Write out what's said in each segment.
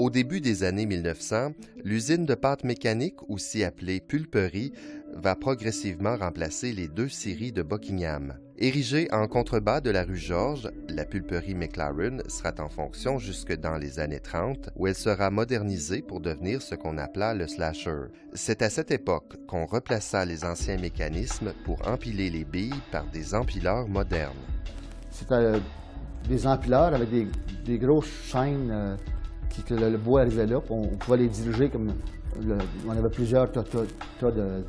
Au début des années 1900, l'usine de pâte mécanique, aussi appelée pulperie, va progressivement remplacer les deux scieries de Buckingham. Érigée en contrebas de la rue Georges, la pulperie McLaren sera en fonction jusque dans les années 30, où elle sera modernisée pour devenir ce qu'on appela le slasher. C'est à cette époque qu'on replaça les anciens mécanismes pour empiler les billes par des empileurs modernes. C'était des empileurs avec des grosses chaînes que le bois arrivait là, on pouvait les diriger comme... on avait plusieurs tas de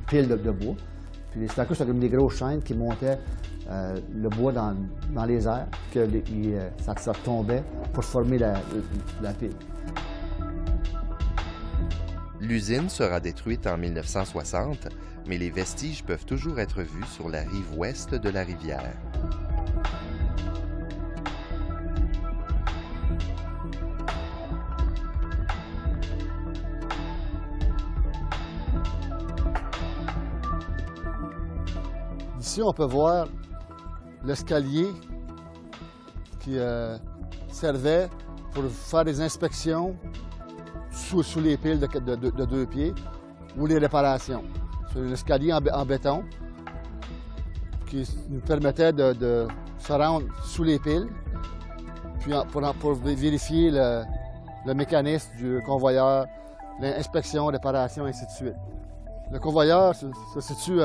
piles de bois. Puis les stackers, c'était comme des grosses chaînes qui montaient le bois dans les airs, que ça tombait pour former la pile. L'usine sera détruite en 1960, mais les vestiges peuvent toujours être vus sur la rive ouest de la rivière. Ici, on peut voir l'escalier qui servait pour faire des inspections sous les piles de 2 pieds ou les réparations. C'est l'escalier en béton qui nous permettait de se rendre sous les piles puis pour vérifier le mécanisme du convoyeur, l'inspection, réparation, ainsi de suite. Le convoyeur se situe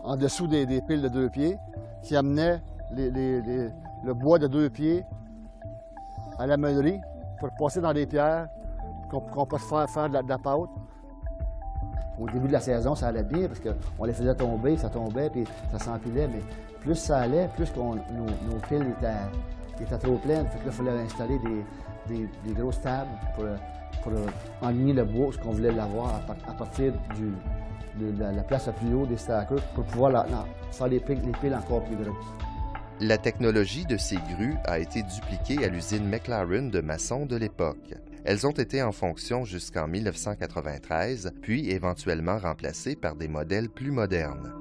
en dessous des piles de 2 pieds qui amenaient le bois de 2 pieds à la meulerie pour passer dans des pierres qu'on peut faire de la pâte. Au début de la saison, ça allait bien parce qu'on les faisait tomber, ça tombait puis ça s'empilait, mais plus ça allait, plus nos piles étaient trop pleines. Fait que là, il fallait installer des grosses tables pour enligner le bois, ce qu'on voulait l'avoir à partir de la place la plus haut des stackers pour pouvoir faire les piles encore plus grosses. La technologie de ces grues a été dupliquée à l'usine McLaren de maçons de l'époque. Elles ont été en fonction jusqu'en 1993, puis éventuellement remplacées par des modèles plus modernes.